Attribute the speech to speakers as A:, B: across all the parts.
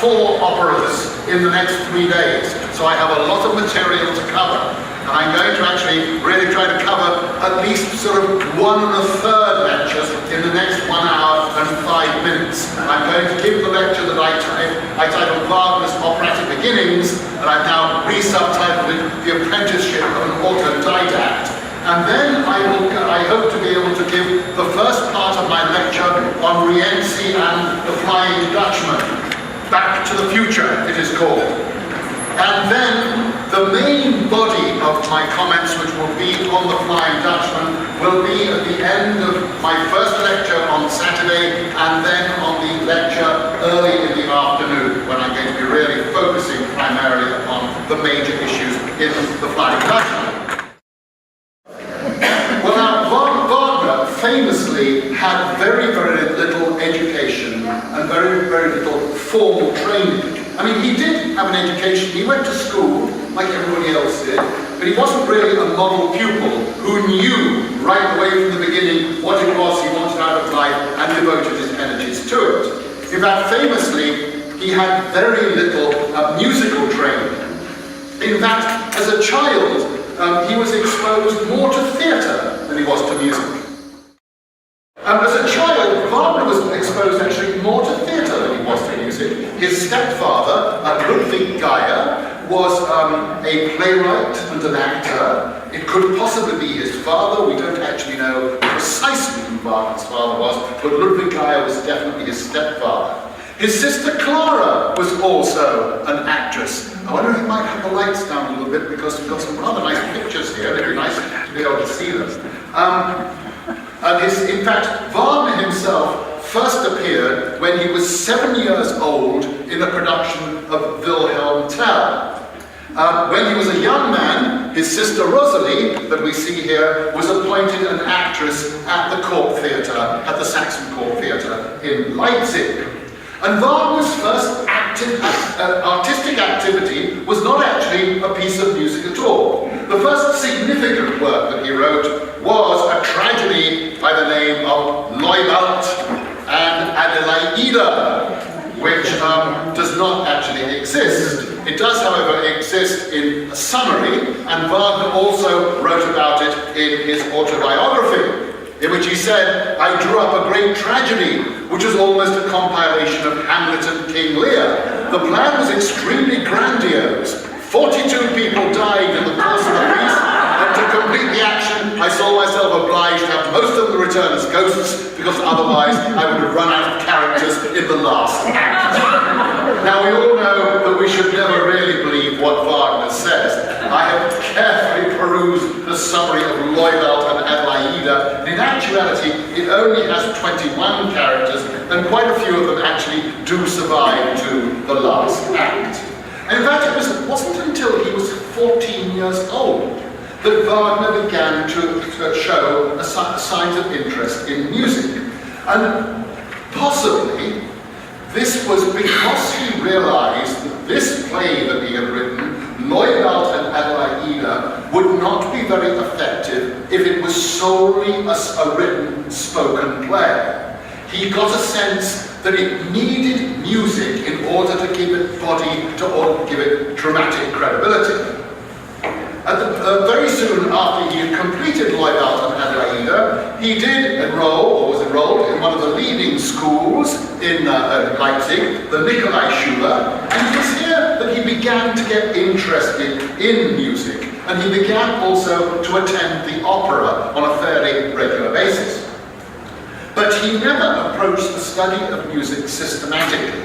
A: 4 operas in the next 3 days, so I have a lot of material to cover. And I'm going to actually really try to cover at least sort of 1 1/3 lectures in the next 1 hour and 5 minutes. I'm going to give the lecture that I titled Wagner's Operatic Beginnings, and I've now re-subtitled it The Apprenticeship of an Autodidact. And then I hope to be able to give the first part of my lecture on Rienzi and the Flying Dutchman. Back to the Future, it is called. And then the main body of my comments, which will be on the Flying Dutchman, will be at the end of my first lecture on Saturday, and then on the lecture early in the afternoon, when I'm going to be really focusing primarily upon the major issues in the Flying Dutchman. Well, now, Wagner famously had very, very little education and very, very little formal training. I mean, he did have an education. He went to school, like everybody else did, but he wasn't really a model pupil who knew right away from the beginning what it was he wanted out of life and devoted his energies to it. In fact, famously, he had very little musical training. In fact, as a child, he was exposed more to theatre than he was to music. As a child, Wagner was exposed actually more to theatre than he was to music. His stepfather, Ludwig Geyer, was a playwright and an actor. It could possibly be his father. We don't actually know precisely who Wagner's father was, but Ludwig Geyer was definitely his stepfather. His sister Clara was also an actress. I wonder if he might have the lights down a little bit, because we've got some rather nice pictures here. It'd be nice to be able to see them. In fact, Wagner himself first appeared when he was 7 years old in a production of Wilhelm Tell. When he was a young man, his sister Rosalie, that we see here, was appointed an actress at the Court Theatre, at the Saxon Court Theatre in Leipzig. And Wagner's first artistic activity was not actually a piece of music at all. The first significant work that he wrote was a tragedy by the name of Leubald and Adelaida, which does not actually exist. It does, however, exist in a summary, and Wagner also wrote about it in his autobiography, in which he said, "I drew up a great tragedy, which was almost a compilation of Hamlet and King Lear. The plan was extremely grandiose. 42 people died in the course of the piece, and to complete the action, I saw myself obliged to have most of them return as ghosts, because otherwise I would have run out of characters in the last act." Now, we all know that we should never really believe what Wagner says. I have carefully perused the summary of Leubald and Adelaida, and in actuality, it only has 21 characters, and quite a few of them actually do survive to the last act. And in fact, it wasn't until he was 14 years old that Wagner began to show signs of interest in music. And possibly, this was because he realized that this play that he had written, Leubald and Adelaida, would not be very effective if it was solely a written, spoken play. He got a sense that it needed music in order to give it body, to give it dramatic credibility. Very soon after he had completed Leubald and Adelaida, he did enroll, or was enrolled, in one of the leading schools in Leipzig, the Nikolai Schule, and it was here that he began to get interested in music, and he began also to attend the opera on a fairly regular basis. But he never approached the study of music systematically.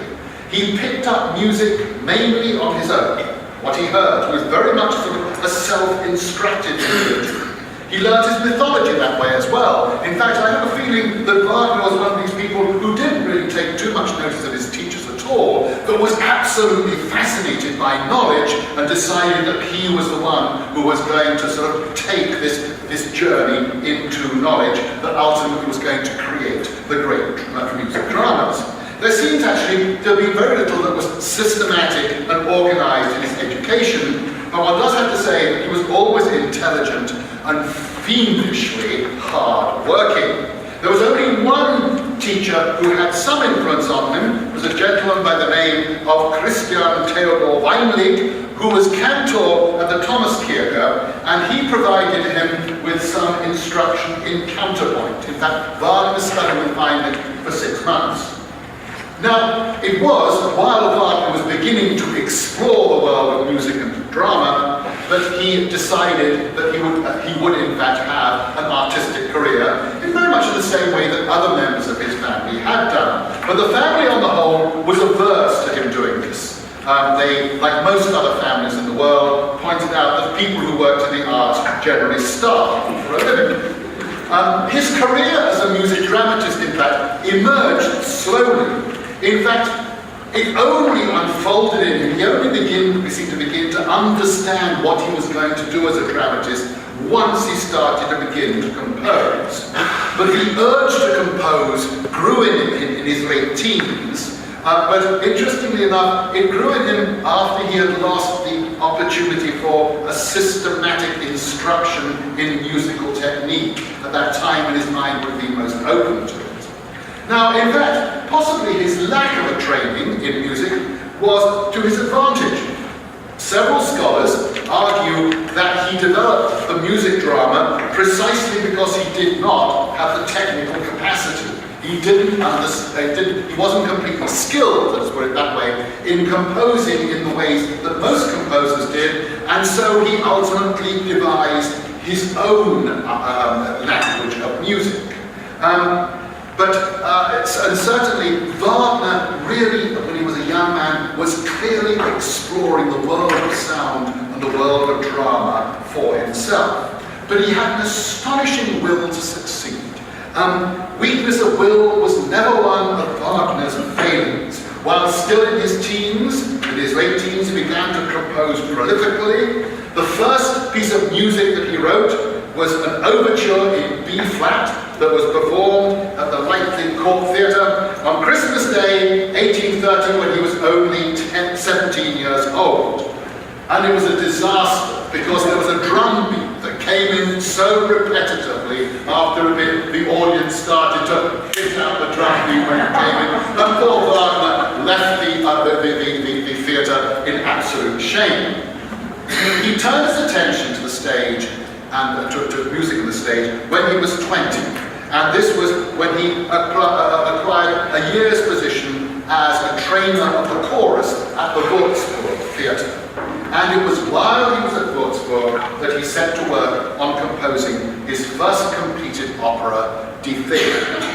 A: He picked up music mainly on his own. What he heard was very much sort of a self-instructed individual. He learnt his mythology that way as well. In fact, I have a feeling that Wagner was one of these people who didn't really take too much notice of his teachers at all, but was absolutely fascinated by knowledge and decided that he was the one who was going to sort of take this journey into knowledge that ultimately was going to create the great music dramas. There seems actually to be very little that was systematic and organized in his education, but one does have to say that he was always intelligent and fiendishly hard-working. There was only one teacher who had some influence on him. It was a gentleman by the name name of Christian Theodor Weinlig, who was cantor at the Thomaskirche, and he provided him with some instruction in counterpoint. In fact, Wagner studied with Weinlig for 6 months. Now, it was while Wagner was beginning to explore the world of music and drama that he decided that he would in fact have an artistic career, in very much in the same way that other members of his family had done. But the family on the whole was averse to him doing this. They, like most other families in the world, pointed out that people who worked in the arts generally starved for a living. His career as a music dramatist, in fact, emerged slowly. In fact, it only unfolded in him. He only seemed to begin to understand what he was going to do as a dramatist once he started to begin to compose. But the urge to compose grew in his late teens. But interestingly enough, it grew in him after he had lost the opportunity for a systematic instruction in musical technique at that time when his mind would be most open to it. Now, in fact, possibly his lack of a training in music was to his advantage. Several scholars argue that he developed the music drama precisely because he did not have the technical capacity. He didn't understand, he wasn't completely skilled, let's put it that way, in composing in the ways that most composers did, and so he ultimately devised his own language of music. And certainly Wagner really, when he was a young man, was clearly exploring the world of sound and the world of drama for himself. But he had an astonishing will to succeed. Weakness of will was never one of Wagner's failings. While still in his teens, in his late teens, he began to compose prolifically. The first piece of music that he wrote was an overture in B-flat that was performed at the Leipzig Court Theatre on Christmas Day, 1830, when he was only 17 years old. And it was a disaster because there was a drum beat that came in so repetitively after a bit the audience started to hit out the drum beat when it came in. And poor Wagner left the theatre in absolute shame. He turned his attention to the stage and to music on the stage when he was 20. And this was when he acquired a year's position as a trainer of the chorus at the Würzburg Theatre. And it was while he was at Würzburg that he set to work on composing his first completed opera, Die Fee,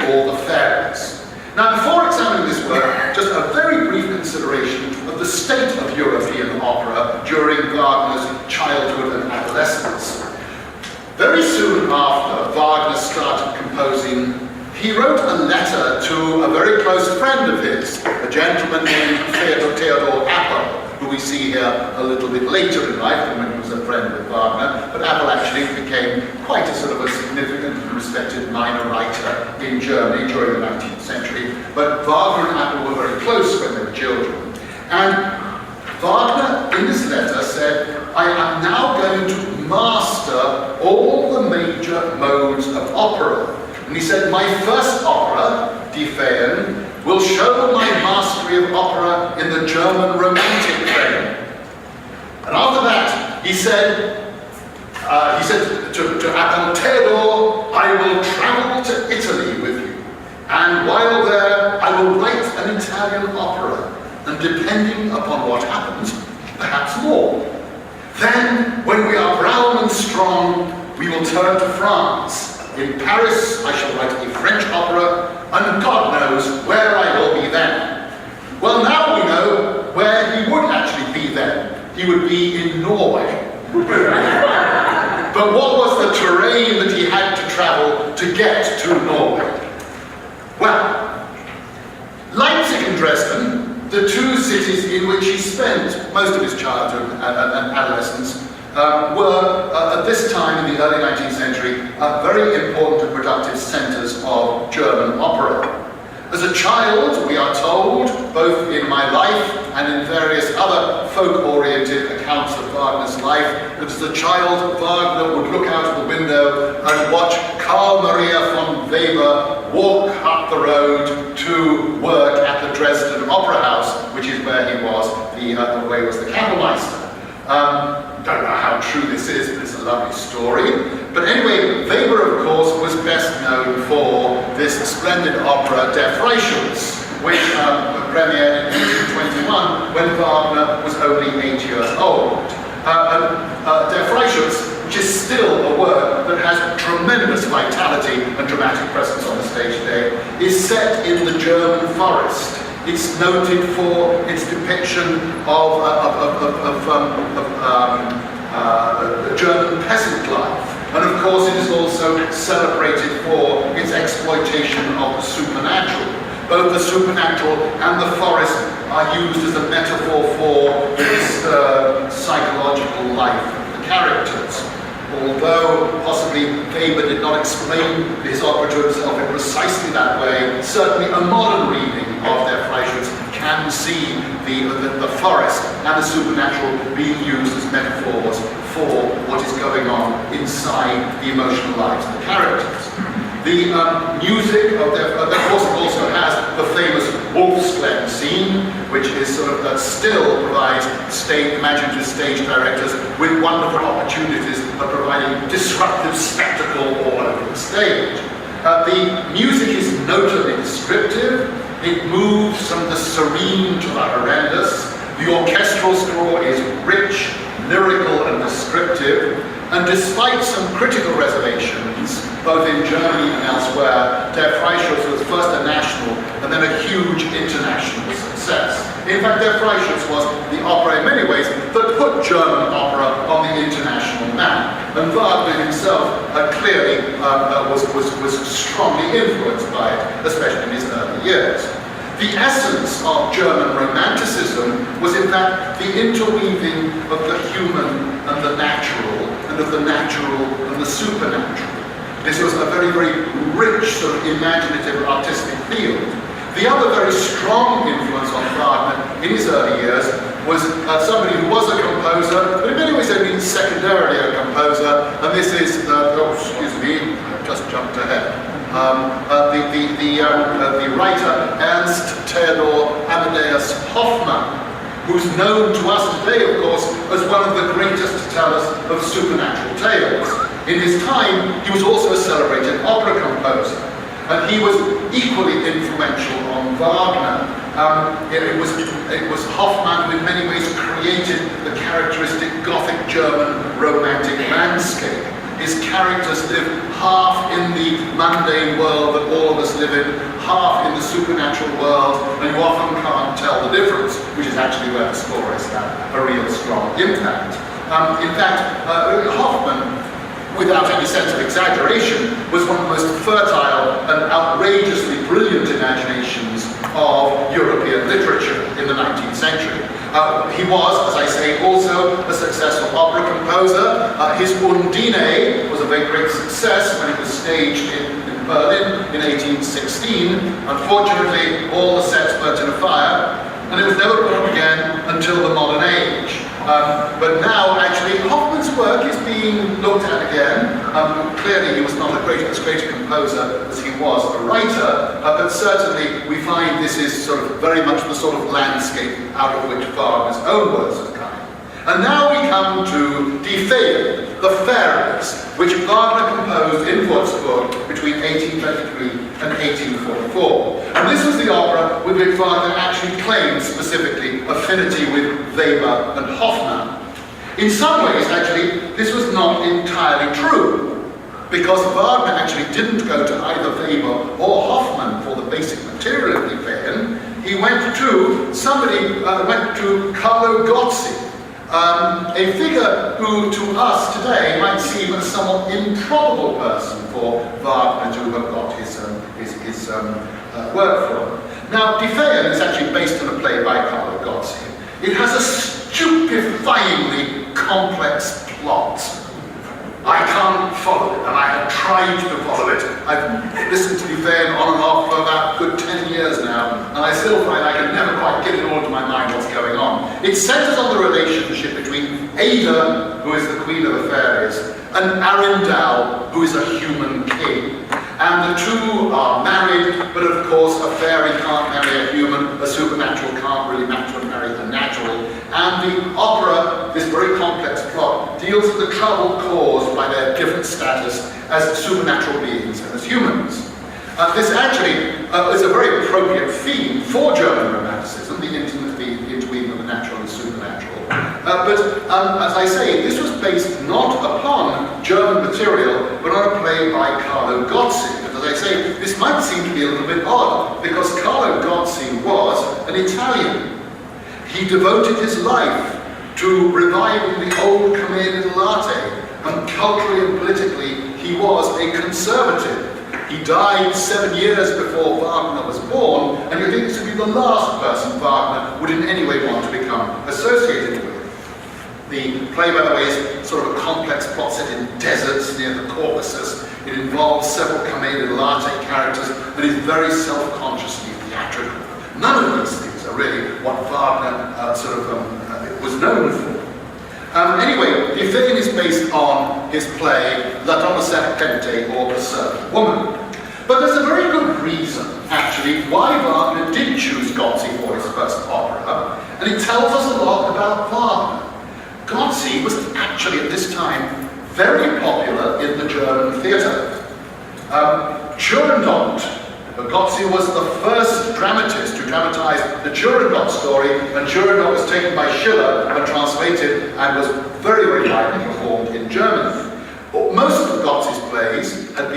A: or The Fairies. Now, before examining this work, just a very brief consideration of the state of European opera during Wagner's childhood and adolescence. Very soon after Wagner started composing, he wrote a letter to a very close friend of his, a gentleman named Theodor Appel, who we see here a little bit later in life than when he was a friend of Wagner. But Appel actually became quite a sort of a significant and respected minor writer in Germany during the 19th century. But Wagner and Appel were very close when they were children. And Wagner, in this letter, said, I am now going to master all the major modes of opera. And he said, my first opera, Die Feen, will show my mastery of opera in the German Romantic vein. And after that, he said to Appel, Theodor, I will travel to Italy with you. And while there, I will write an Italian opera. And depending upon what happens, perhaps more. Then, when we are brown and strong, we will turn to France. In Paris, I shall write a French opera, and God knows where I will be then. Well, now we know where he would actually be then. He would be in Norway. But what was the terrain that he had to travel to get to Norway? Well, Leipzig and Dresden, the two cities in which he spent most of his childhood and adolescence, were, at this time in the early 19th century, very important and productive centers of German opera. As a child, we are told, both in my life and in various other folk-oriented accounts of Wagner's life, that as a child, Wagner would look out of the window and watch Carl Maria von Weber walk up the road to work at the Dresden Opera House, which is where he was, where he was the Kapellmeister. Don't know how true this is, but it's a lovely story. But anyway, Weber, of course, was best known for this splendid opera, Der Freischütz, which premiered in 1821 when Wagner was only 8 years old. Der Freischütz, which is still a work that has tremendous vitality and dramatic presence on the stage today, is set in the German forest. It's noted for its depiction of German peasant life. And of course it is also celebrated for its exploitation of the supernatural. Both the supernatural and the forest are used as a metaphor for this psychological life of the characters. Although possibly Weber did not explain his opera to himself in precisely that way, certainly a modern reading of Der Freischütz can see the forest and the supernatural being used as metaphors for what is going on inside the emotional lives of the characters. The music of course, it also has the famous Wolfsglen scene, which is sort of still provides imaginative stage directors with wonderful opportunities of providing disruptive spectacle all over the stage. The music is notably descriptive. It moves from the serene to the horrendous. The orchestral score is rich, lyrical, and descriptive. And despite some critical reservations, both in Germany and elsewhere, Der Freischütz was first a national and then a huge international success. In fact, Der Freischütz was the opera in many ways that put German opera on the international map. And Wagner himself clearly was strongly influenced by it, especially in his early years. The essence of German Romanticism was in fact the interweaving of the human and the natural, and of the natural and the supernatural. This was a very, very rich sort of imaginative artistic field. The other very strong influence on Wagner in his early years was somebody who was a composer, but in many ways only secondarily a composer, and this is, excuse me, I just jumped ahead. The writer Ernst Theodor Amadeus Hoffmann, who's known to us today, of course, as one of the greatest tellers of supernatural tales. In his time, he was also a celebrated opera composer, and he was equally influential on Wagner. It was Hoffmann who in many ways created the characteristic Gothic German romantic landscape. His characters live half in the mundane world that all of us live in, half in the supernatural world, and you often can't tell the difference, which is actually where the score has had a real strong impact. In fact, Hoffmann, without any sense of exaggeration, was one of the most fertile and outrageously brilliant imaginations of European literature in the 19th century. He was, as I say, also a successful opera composer. His Undine was a very great success when it was staged in Berlin in 1816. Unfortunately, all the sets burnt in a fire, and it was never put up again until the modern age. But now, actually, Hoffmann's work is being looked at again. Clearly, he was not as great a composer as he was a writer, but certainly we find this is sort of very much the sort of landscape out of which Wagner's own works have come. And now we come to Die Feen, the Fairies, which Wagner composed in Würzburg between 1823 and 1844. And this was the opera with which Wagner actually claimed specifically affinity with Weber and Hoffmann. In some ways, actually, this was not entirely true, because Wagner actually didn't go to either Weber or Hoffmann for the basic material of Die Feen. He went to Carlo Gozzi, a figure who to us today might seem a somewhat improbable person for Wagner to have got his work from. Now, Die Feen is actually based on a play by Carlo Gozzi. It has a stupefyingly complex plot. I can't follow it, and I have tried to follow it. I've listened to Die Feen on and off for about a good 10 years now, and I still find I can never quite get it all to my mind what's going on. It centers on the relationship between Ada, who is the queen of the fairies, and Arundel, who is a human king. And the two are married, but of course a fairy can't marry a human, a supernatural can't really match And the opera, this very complex plot, deals with the trouble caused by their different status as supernatural beings and as humans. This actually is a very appropriate theme for German Romanticism, the intimate interweaving of the natural and supernatural. But as I say, this was based not upon German material, but on a play by Carlo Gozzi. But as I say, this might seem to be a little bit odd, because Carlo Gozzi was an Italian. He devoted his life to reviving the old Commedia dell'arte, and culturally and politically, he was a conservative. He died 7 years before Wagner was born, and you think this would be the last person Wagner would in any way want to become associated with. The play, by the way, is sort of a complex plot set in deserts near the Caucasus. It involves several Commedia dell'arte characters, and is very self-consciously theatrical. None of these things are really what Wagner was known for. Anyway, the theme is based on his play La Donna Serpente, or The Serpent Woman. But there's a very good reason, actually, why Wagner did choose Gozzi for his first opera, and it tells us a lot about Wagner. Gozzi was actually, at this time, very popular in the German theatre. Turandot, Gozzi was the first dramatist to dramatize the Turandot story, and Turandot was taken by Schiller and translated and was very, very widely performed in Germany. Most of Gozzi's plays had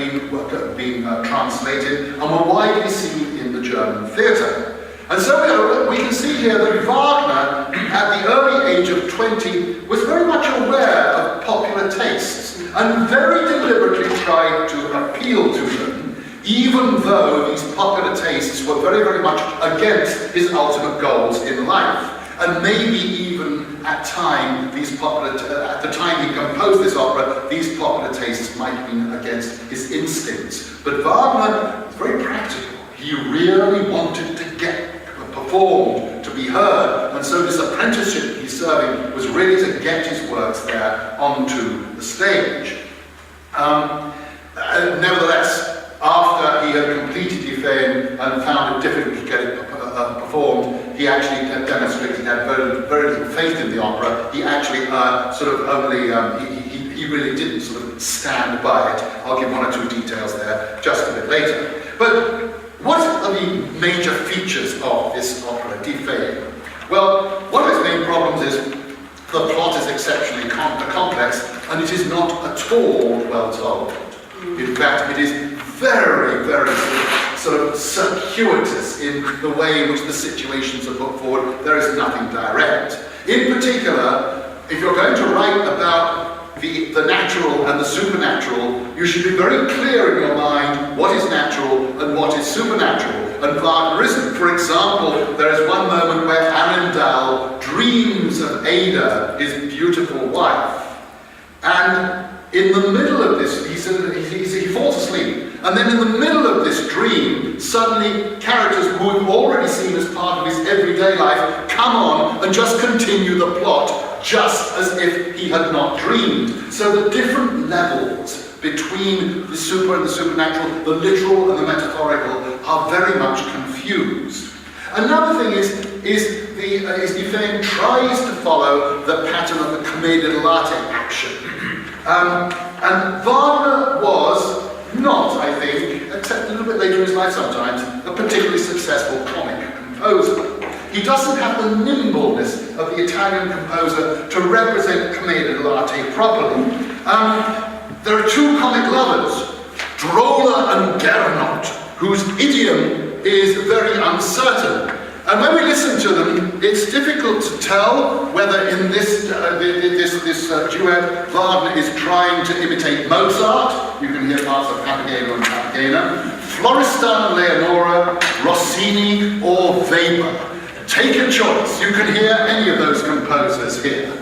A: been translated and were widely seen in the German theatre. And so we can see here that Wagner, at the early age of 20, was very much aware of popular tastes and very deliberately tried to appeal to them, even though these popular tastes were very, very much against his ultimate goals in life. And maybe even at the time he composed this opera, these popular tastes might have been against his instincts. But Wagner was very practical. He really wanted to get performed, to be heard, and so this apprenticeship he's serving was really to get his works there onto the stage. Nevertheless, after he had completed Defame and found it difficult to get it performed, he actually demonstrated he had very little faith in the opera. He actually he really didn't sort of stand by it. I'll give one or two details there just a bit later. But what are the major features of this opera, Defame? Well, one of its main problems is the plot is exceptionally complex, and it is not at all well told. In fact, it is very, very sort of circuitous in the way in which the situations are put forward. There is nothing direct. In particular, if you're going to write about the natural and the supernatural, you should be very clear in your mind what is natural and what is supernatural. And Wagner isn't. For example, there is one moment where Arundel dreams of Ada, his beautiful wife. And in the middle of this, he falls asleep. And then in the middle of this dream, suddenly characters who we've already seen as part of his everyday life come on and just continue the plot, just as if he had not dreamed. So the different levels between the super and the supernatural, the literal and the metaphorical, are very much confused. Another thing is Defame tries to follow the pattern of the Commedia dell'arte action. And Wagner was not, I think, except a little bit later in his life sometimes, a particularly successful comic composer. He doesn't have the nimbleness of the Italian composer to represent Commedia dell'arte properly. There are two comic lovers, Drola and Gernot, whose idiom is very uncertain. And when we listen to them, it's difficult to tell whether in this duet Wagner is trying to imitate Mozart. You can hear parts of Papageno and Papagena, Florestan and Leonora, Rossini, or Weber. Take a choice. You can hear any of those composers here.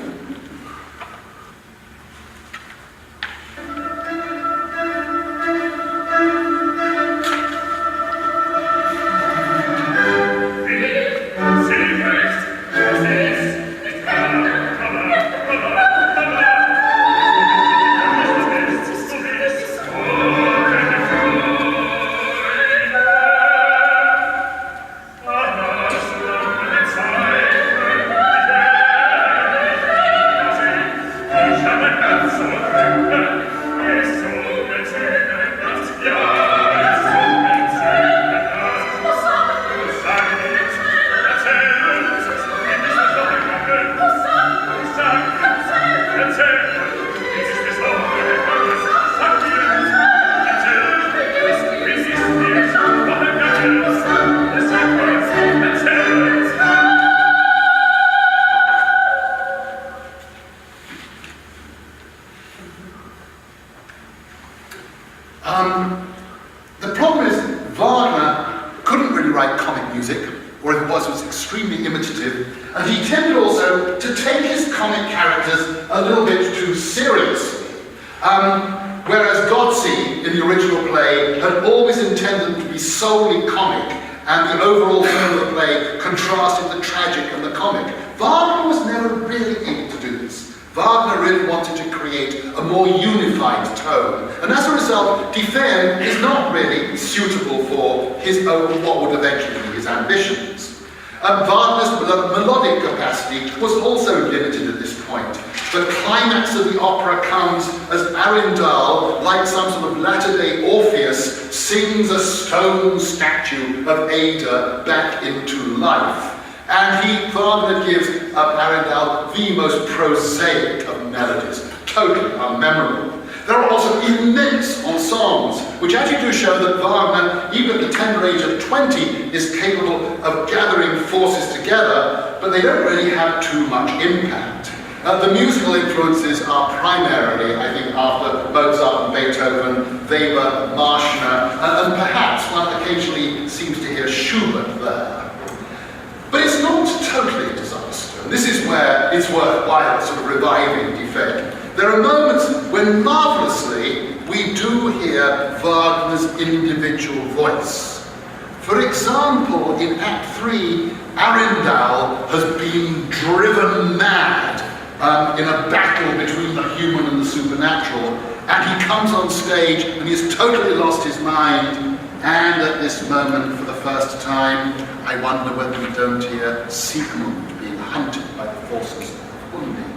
A: extremely imitative, and he tended also to take his comic characters a little bit too seriously. Whereas Gozzi, in the original play, had always intended to be solely comic, and the overall tone of the play contrasted the tragic and the comic. Wagner was never really able to do this. Wagner really wanted to create a more unified tone, and as a result, Die Feen is not really suitable for his own, what would eventually be his ambitions. Wagner's melodic capacity was also limited at this point. The climax of the opera comes as Arundel, like some sort of latter-day Orpheus, sings a stone statue of Ada back into life. And Wagner gives Arundel the most prosaic of melodies, totally unmemorable. There are also immense ensembles, which actually do show that Wagner, even at the tender age of 20, is capable of gathering forces together, but they don't really have too much impact. The musical influences are primarily, I think, after Mozart and Beethoven, Weber, Marschner, and perhaps one occasionally seems to hear Schubert there. But it's not totally a disaster. This is where it's worthwhile sort of reviving Die Feen. There are moments when, marvelously, we do hear Wagner's individual voice. For example, in Act 3, Arundel has been driven mad in a battle between the human and the supernatural, and he comes on stage and he's totally lost his mind, and at this moment, for the first time, I wonder whether we don't hear Siegmund being hunted by the forces of Hundi.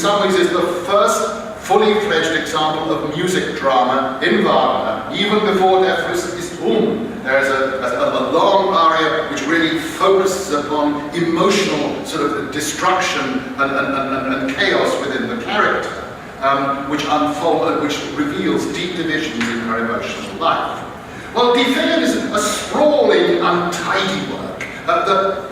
A: some ways is the first fully fledged example of music drama in Wagner. Even before Death is Boom, there is a long aria which really focuses upon emotional sort of destruction and chaos within the character, which unfolds, which reveals deep divisions in her emotional life. Well, Die Feen is a sprawling, untidy work.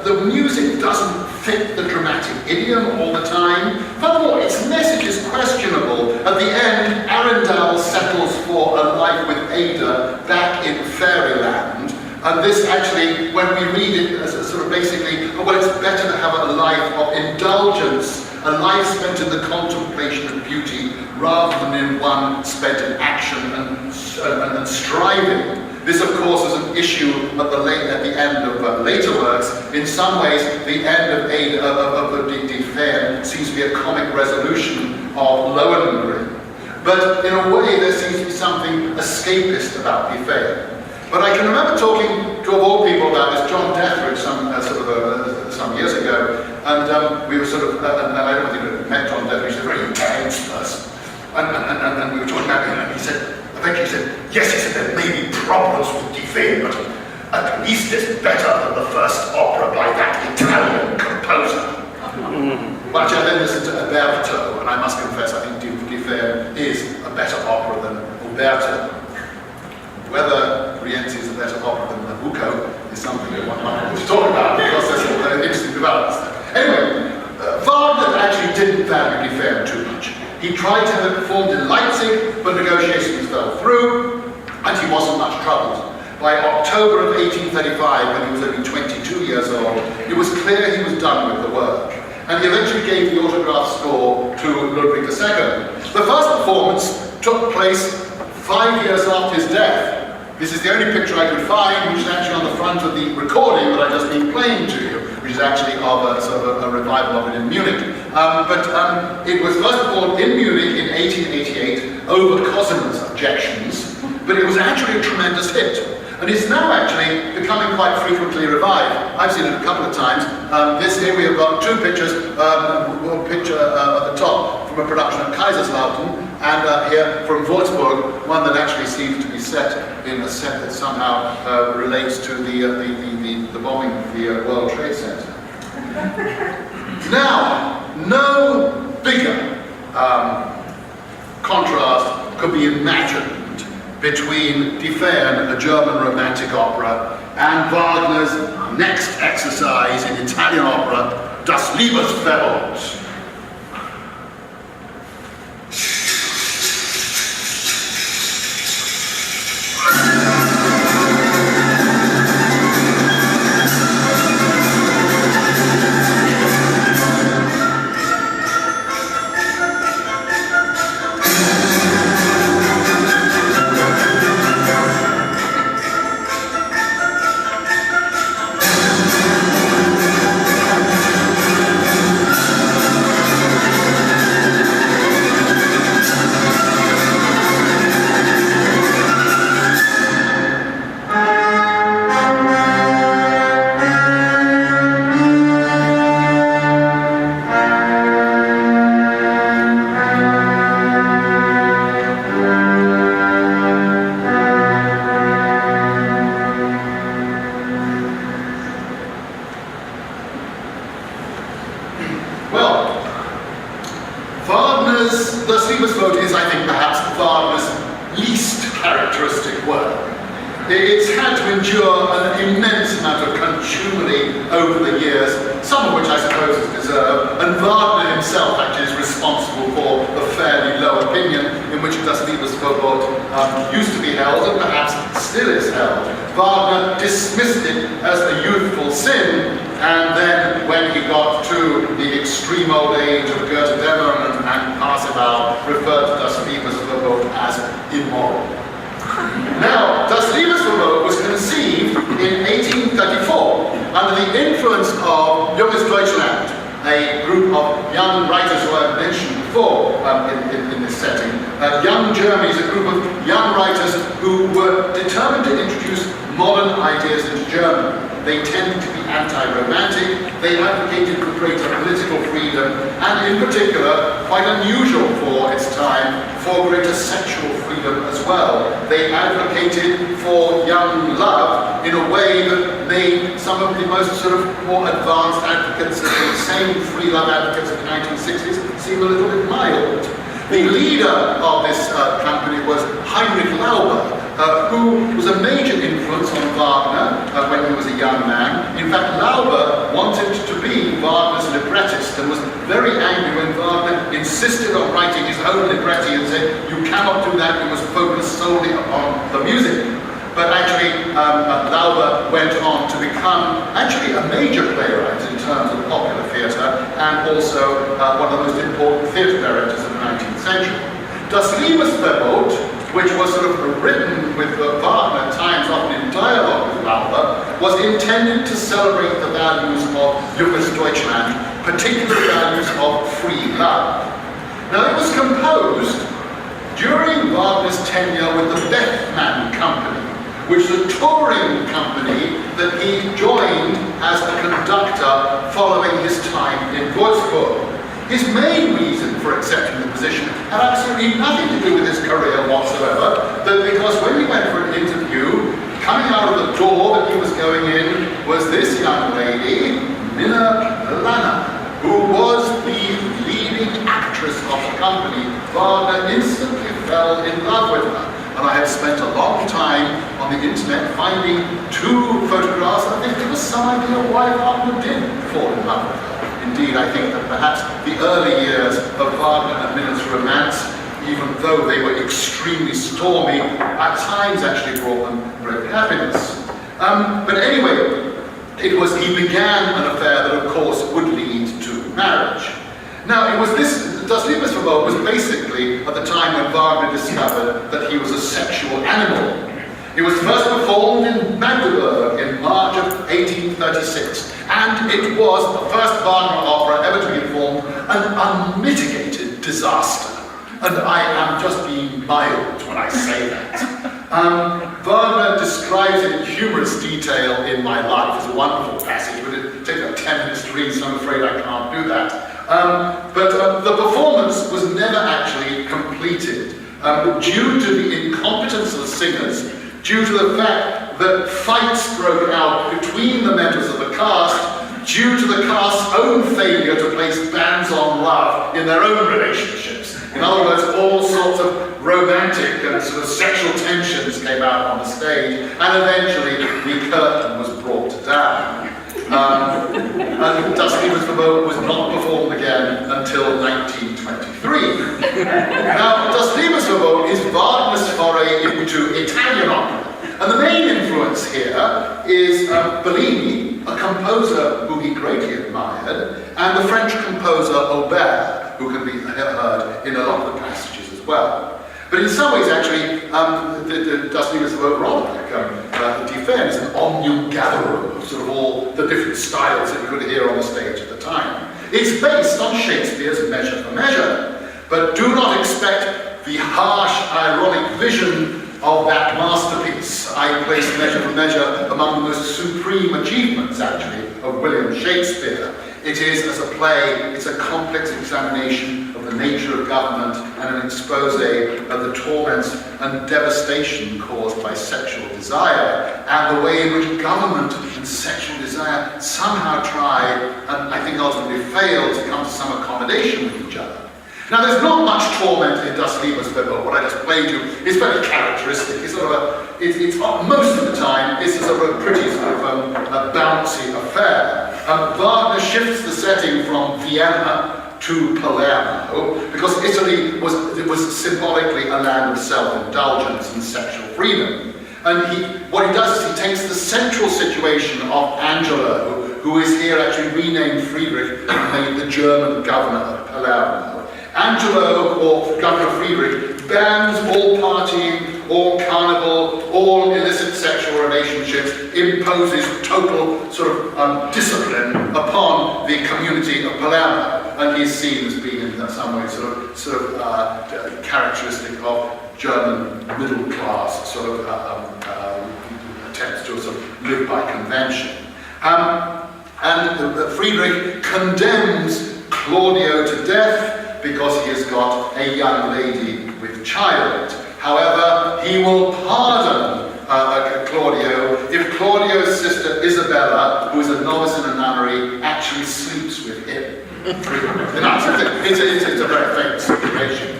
A: The music doesn't fit the dramatic idiom all the time. Furthermore, its message is questionable. At the end, Arundel settles for a life with Ada back in fairyland. And this actually, when we read it as a sort of basically, well, it's better to have a life of indulgence, a life spent in the contemplation of beauty, rather than in one spent in action and striving. This, of course, is an issue at the end of later works. In some ways, the end of the Die Feen seems to be a comic resolution of Lohengrin. But in a way, there seems to be something escapist about Die Feen. But I can remember talking to, of all people, about this John Dethridge some years ago, and we were sort of, and I don't think we met John Dethridge, he's a very intense person, and we were talking about him, and he said, eventually he said, yes, he said, there may be problems with Die Feen, but at least it's better than the first opera by that Italian composer. Well, actually, I then listened to Uberto, and I must confess, I think Die Feen is a better opera than Uberto. Whether Rienzi is a better opera than Nabucco is something that one might want to talk about, because there's some very interesting developments there. Anyway, Wagner actually didn't value Die Feen too much. He tried to have it performed in Leipzig, but negotiations fell through, and he wasn't much troubled. By October of 1835, when he was only 22 years old, it was clear he was done with the work, and he eventually gave the autograph score to Ludwig II. The first performance took place 5 years after his death. This is the only picture I could find, which is actually on the front of the recording that I've just been playing to you, which is actually of a sort of a revival of it in Munich. It was first performed in Munich in 1888 over Cosima's objections, but it was actually a tremendous hit. And it's now actually becoming quite frequently revived. I've seen it a couple of times. This here we have got two pictures, one picture at the top from a production at Kaiserslautern, and here from Würzburg, one that actually seems to be set in a set that somehow relates to the bombing of the World Trade Center. Now, no bigger contrast could be imagined between Die Feen, a German romantic opera, and Wagner's next exercise in Italian opera, Das Liebesverbot. Das Liebesverbot is, I think, perhaps Wagner's least characteristic work. It's had to endure an immense amount of contumely over the years, some of which I suppose is deserved, and Wagner himself actually is responsible for the fairly low opinion in which Das Liebesverbot used to be held, and perhaps still is held. Wagner dismissed it as a youthful sin, and then when he got to the extreme old age of Goethe Dämmer and Parsifal, referred to Das Liebesverbot as immoral. Now, Das Liebesverbot was conceived in 1834 under the influence of Junges Deutschland, a group of young writers who I've mentioned before in this setting. Young Germany is a group of young writers who were determined to introduce modern ideas into Germany. They tended to be anti-romantic. They advocated for greater political freedom, and in particular, quite unusual for its time, for greater sexual freedom as well. They advocated for young love in a way that made some of the most sort of more advanced advocates of the same free love advocates of the 1960s seem a little bit mild. The leader of this company was Heinrich Lauber, who was a major influence on Wagner when he was a young man. In fact, Lauber wanted to be Wagner's librettist and was very angry when Wagner insisted on writing his own libretti and said, "You cannot do that, you must focus solely upon the music." But actually, Lauber went on to become actually a major playwright in terms of popular theatre, and also one of the most important theatre directors of the 19th century. Das Liebesverbot, which was sort of written with Wagner at times often in dialogue with Lauber, was intended to celebrate the values of Junges Deutschland, particular values of free love. Now, it was composed during Wagner's tenure with the Bethmann Company, which is a touring company that he joined as a conductor following his time in Würzburg. His main reason for accepting the position had absolutely nothing to do with his career whatsoever, but because when he went for an interview, coming out of the door that he was going in was this young lady, Minna Lana, who was the leading actress of the company. Wagner instantly fell in love with her. And I have spent a long time on the internet finding two photographs. I think there was some idea why Wagner did fall in love with her. Indeed, I think that perhaps the early years of Wagner and Minna's romance, even though they were extremely stormy, at times actually brought them great happiness. But anyway, he began an affair that of course would lead to marriage. Now, it was Das Liebesverbot was basically at the time when Wagner discovered that he was a sexual animal. It was first performed in Magdeburg in March of 1836, and it was the first Wagner opera ever to be performed, an unmitigated disaster. And I am just being mild when I say that. Wagner describes it in humorous detail in My Life. It's a wonderful passage, but it takes about 10 minutes to read, so I'm afraid I can't do that. But the performance was never actually completed due to the incompetence of the singers, due to the fact that fights broke out between the members of the cast, due to the cast's own failure to place bands on love in their own relationships. In other words, all sorts of romantic and sort of sexual tensions came out on the stage, and eventually the curtain was brought down. And Das Liebesverbot was not performed again until 1923. Now, Das Liebesverbot is Wagner's foray into Italian opera. And the main influence here is Bellini, a composer who he greatly admired, and the French composer Aubert, who can be heard in a lot of the passages as well. But in some ways, actually, the Das Liebesverbot rather like Die Ferne is an omnium gatherum of sort of all the different styles that you could hear on the stage at the time. It's based on Shakespeare's Measure for Measure, but do not expect the harsh, ironic vision of that masterpiece. I place Measure for Measure among the most supreme achievements, actually, of William Shakespeare. It is, as a play, it's a complex examination of the nature of government and an expose of the torments and devastation caused by sexual desire, and the way in which government and sexual desire somehow try, and I think ultimately fail, to come to some accommodation with each other. Now, there's not much torment in Das Liebesverbot. What I just played you is very characteristic. It's sort of most of the time, it's a sort of a pretty sort of a bouncy affair. Wagner shifts the setting from Vienna to Palermo because Italy was symbolically a land of self-indulgence and sexual freedom. And what he does is he takes the central situation of Angelo, who is here actually renamed Friedrich and made the German governor of Palermo. Angelo, or Governor Friedrich, bans all partying, all carnival, all illicit sexual relationships, imposes total sort of discipline upon the community of Palermo, and he's seen as being in some way sort of characteristic of German middle class sort of attempts to sort of live by convention. And Friedrich condemns Claudio to death because he has got a young lady with child. However, he will pardon Claudio if Claudio's sister Isabella, who is a novice in a nunnery, actually sleeps with him. It's a very famous situation.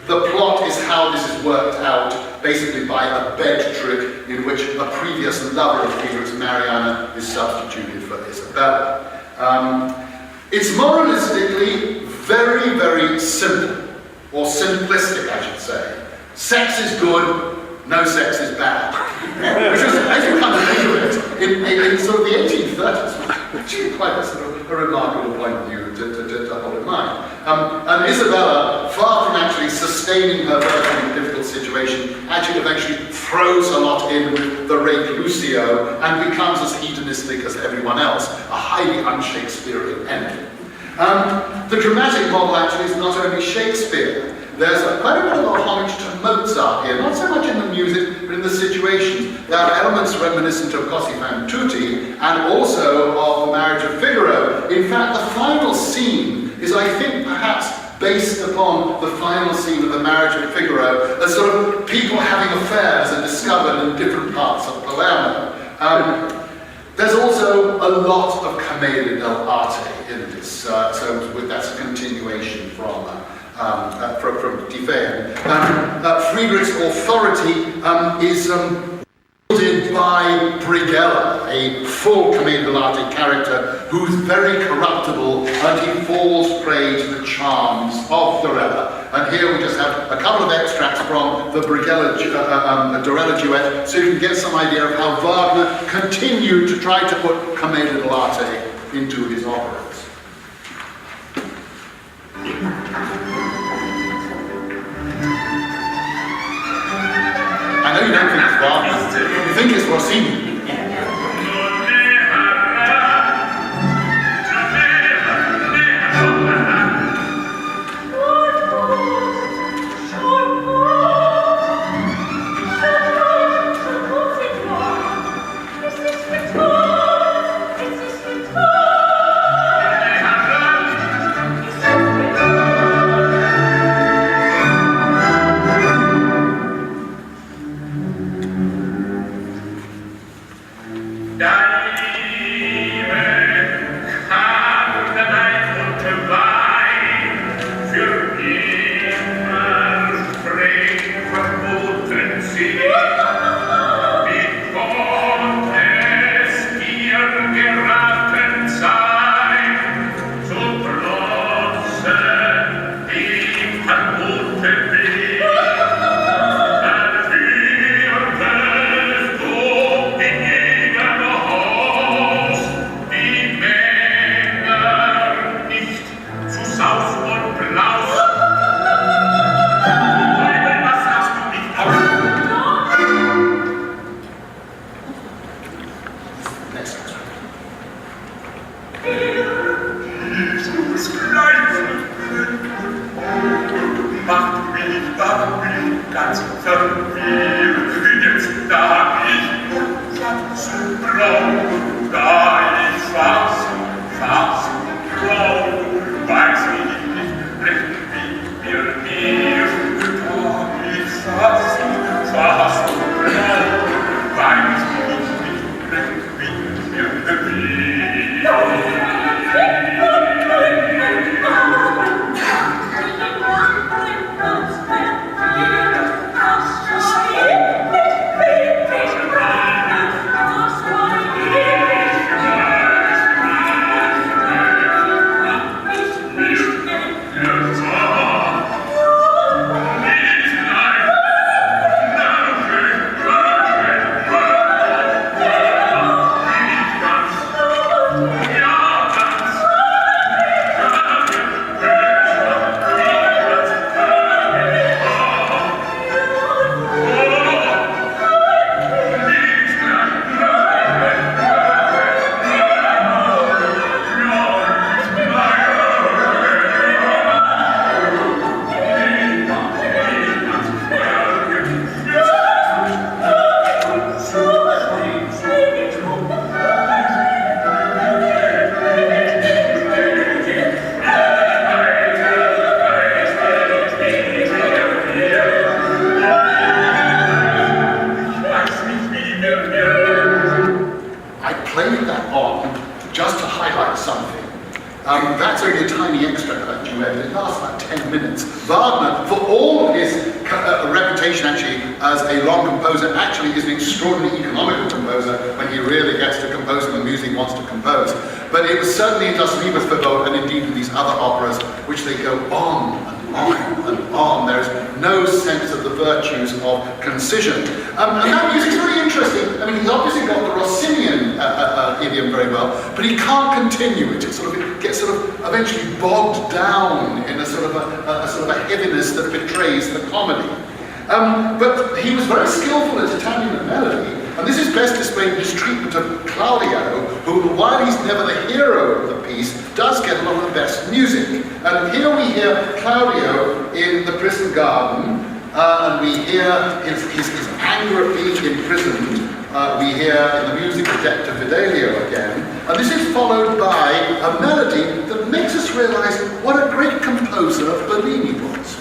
A: The plot is how this is worked out, basically by a bed trick in which a previous lover of Friedrich's, Mariana, is substituted for Isabella. It's moralistically very, very simple, or simplistic, I should say. Sex is good, no sex is bad. Which was, as you come to think of it, in sort of the 1830s, which is quite a remarkable point of view to hold in mind. And Isabella, far from actually sustaining her very difficult situation, actually eventually throws a lot in with the rake Lucio and becomes as hedonistic as everyone else, a highly un-Shakespearean ending. The dramatic model actually is not only Shakespeare. There's quite a bit of homage to Mozart here, not so much in the music, but in the situations. There are elements reminiscent of Così fan tutti, and also of The Marriage of Figaro. In fact, the final scene is, I think, perhaps based upon the final scene of The Marriage of Figaro, as sort of people having affairs are discovered in different parts of Palermo. There's also a lot of commedia dell'arte in this, so that's a continuation from Tiffaine. Friedrich's authority is wielded by Brighella, a full commedia dell'arte character who's very corruptible, and he falls prey to the charms of Dorella. And here we just have a couple of extracts from the Dorella duet, so you can get some idea of how Wagner continued to try to put commedia dell'arte into his operas. I know you don't think it's Wagner, you think it's Rossini. it lasts about 10 minutes. Wagner, for all his reputation actually as a long composer, actually is an extraordinarily economical composer when he really gets to composing the music he wants to compose. But it was certainly in Das Liebesverbot and indeed in these other operas, which they go on and on and on. There is no sense of the virtues of concision. And that music's very interesting. I mean, he's obviously got the Rossinian idiom very well, but he can't continue it. It gets eventually bogged down in a sort of a heaviness that betrays the comedy. But he was very skillful at Italian and melody, and this is best displayed in his treatment of Claudio, who, while he's never the hero of the piece, does get a lot of the best music. And here we hear Claudio in the prison garden, and we hear his anger at being imprisoned. We hear in the music of Detta Fidelio again, and this is followed by a melody that makes us realize what a great composer Bellini was.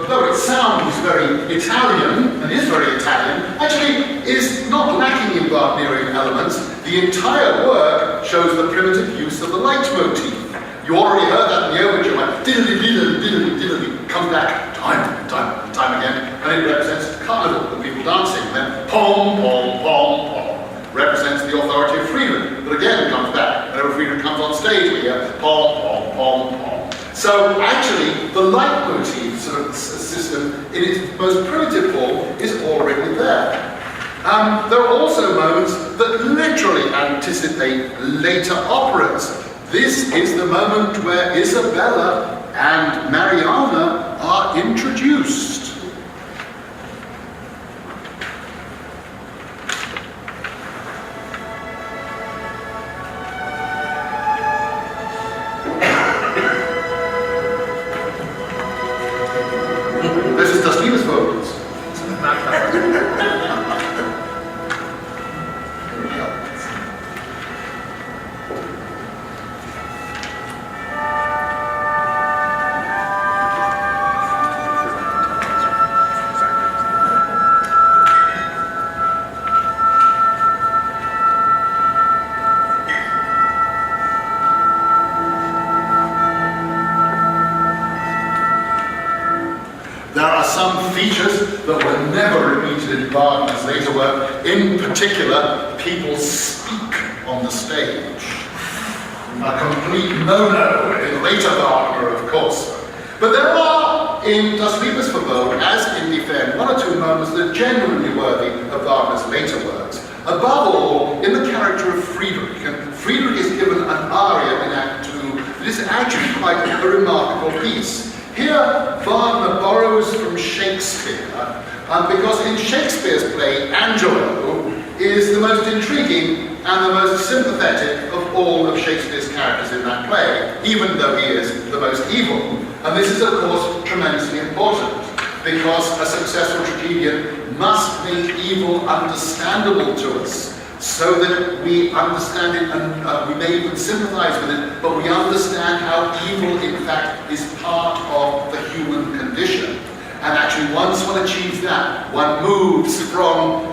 A: Though it sounds very Italian, and is very Italian, actually is not lacking in Wagnerian elements. The entire work shows the primitive use of the leitmotif. You already heard that in the overture, like diddly diddly diddly diddly, comes back time and time and time again, and it represents carnival, the people dancing. And then pom pom pom pom represents the authority of freedom. But again, it comes back. Whenever freedom comes on stage, we hear pom pom pom pom. So actually, the leitmotif sort of system, in its most primitive form, is already there. There are also moments that literally anticipate later operas. This is the moment where Isabella and Mariana are introduced. that were never repeated in Wagner's later work. In particular, people speak on the stage. A complete no-no in later Wagner, of course. But there are, in Das Liebesverbot, as in Die Ferne, one or two moments that are genuinely worthy of Wagner's later works. Above all, in the character of Friedrich. And Friedrich is given an aria in Act 2 that is actually quite a remarkable piece. Here, Wagner borrows from Shakespeare, because in Shakespeare's play, Angelo is the most intriguing and the most sympathetic of all of Shakespeare's characters in that play, even though he is the most evil. And this is, of course, tremendously important, because a successful tragedian must make evil understandable to us, so that we understand it and we may even sympathize with it, but we understand how evil, in fact, is part of the human condition. And actually, once one achieves that, one moves from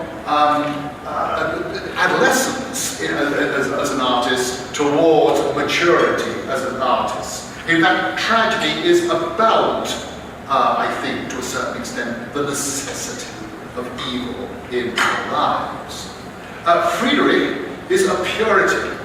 A: adolescence as an artist towards maturity as an artist. In fact, tragedy is about, I think, to a certain extent, the necessity of evil in our lives. Friedrich is a Puritan.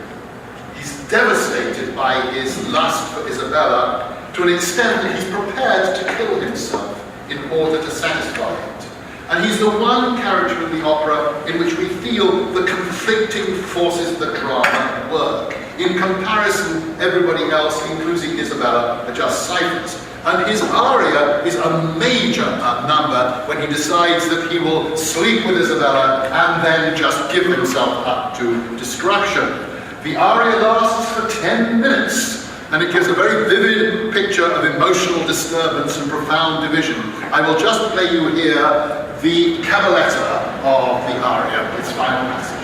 A: He's devastated by his lust for Isabella to an extent that he's prepared to kill himself in order to satisfy it. And he's the one character in the opera in which we feel the conflicting forces of the drama at work. In comparison, everybody else, including Isabella, are just ciphers. And his aria is a major number when he decides that he will sleep with Isabella and then just give himself up to destruction. The aria lasts for 10 minutes, and it gives a very vivid picture of emotional disturbance and profound division. I will just play you here the cabaletta of the aria, its final passages.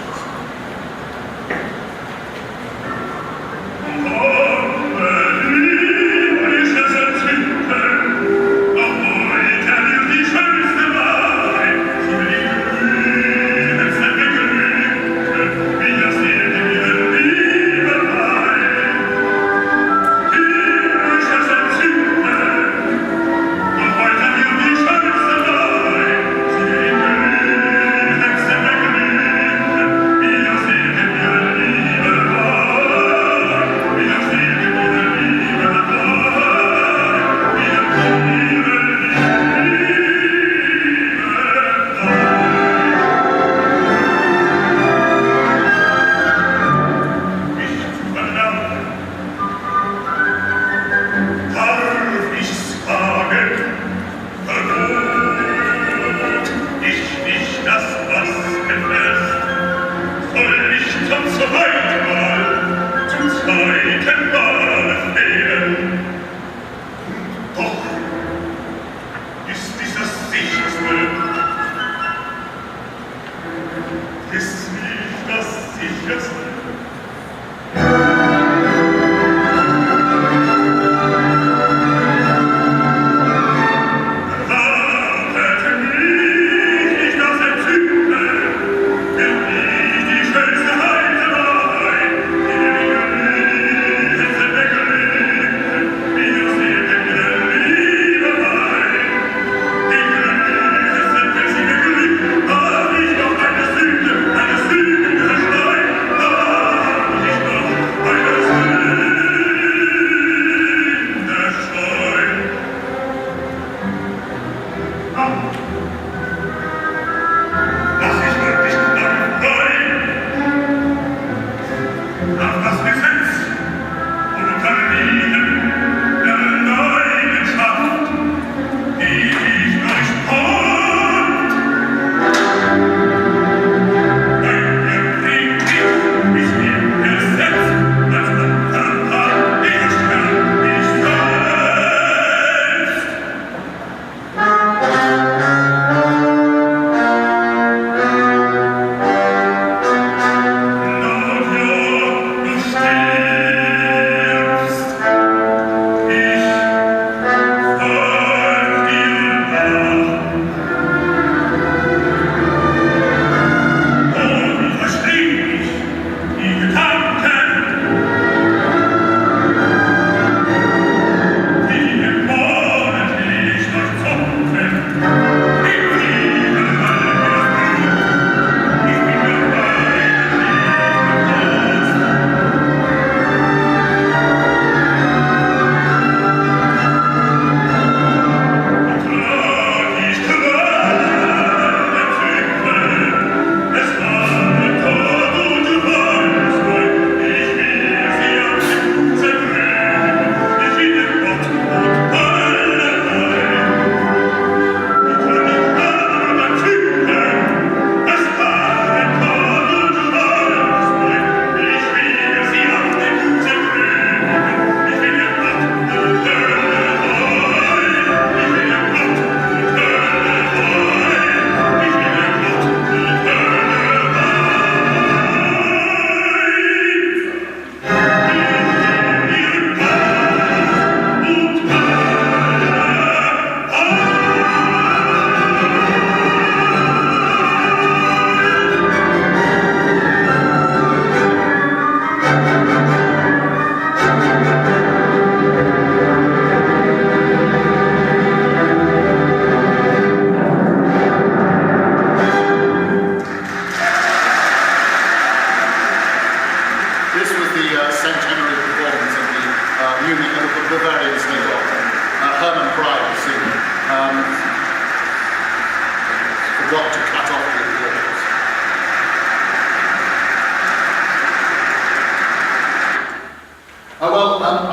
A: got to cut off the applause.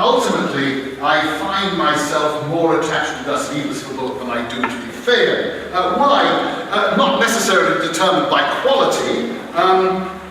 A: Ultimately, I find myself more attached to Das Liebesverbot than I do to Die Feen. Why? Not necessarily determined by quality,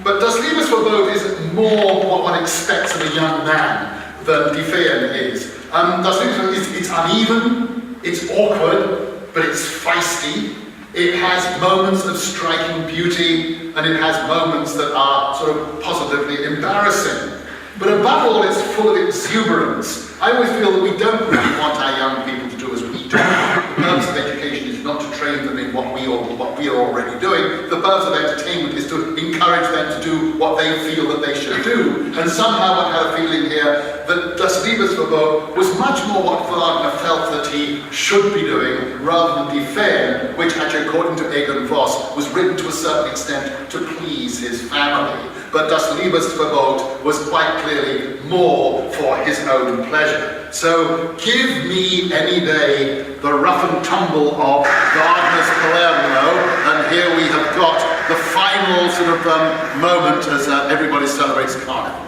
A: but Das Liebesverbot is more what one expects of a young man than Die Feen is. Das Liebesverbot it's uneven, it's awkward, but it's feisty. It has moments of striking beauty, and it has moments that are sort of positively embarrassing. But above all, it's full of exuberance. I always feel that we don't really want our young people to do as we do. The purpose of education is not to train them in what we are already doing. The purpose of entertainment is to encourage them to do what they feel that they should do. And somehow I had a feeling here that Das Liebesverbot was much more what Wagner felt that he should be doing, rather than Die Feen, which actually, according to Egon Voss, was written to a certain extent to please his family. But Das Liebesverbot was quite clearly more for his own pleasure. So give me any day the rough and tumble of Wagner's Palermo, and here we have got the final sort of moment as everybody celebrates Carnival.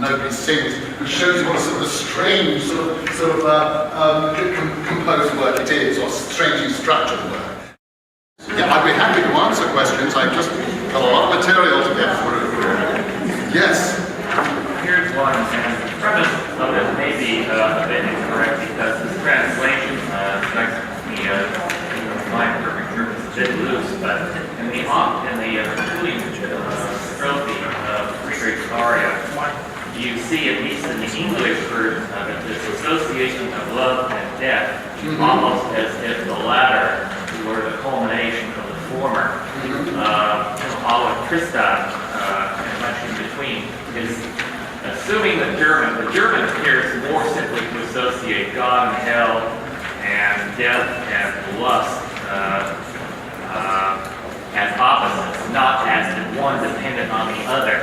A: nobody sings, which shows you what a sort of strange composed work it is, or strangely structured work. Yeah, I'd be happy to answer questions. I've just got a lot of material to get through. Yes?
B: Here's one, and the premise of it may be a bit incorrect because this translation my perfect German is a bit loose, but in the concluding strophe of Friedrich's aria, you see, at least in the English version of it, this association of love and death, almost as if the latter were the culmination of the former. All of Tristan, and much in between, is assuming the German appears more simply to associate God and hell and death and lust as opposites, not as one dependent on the other.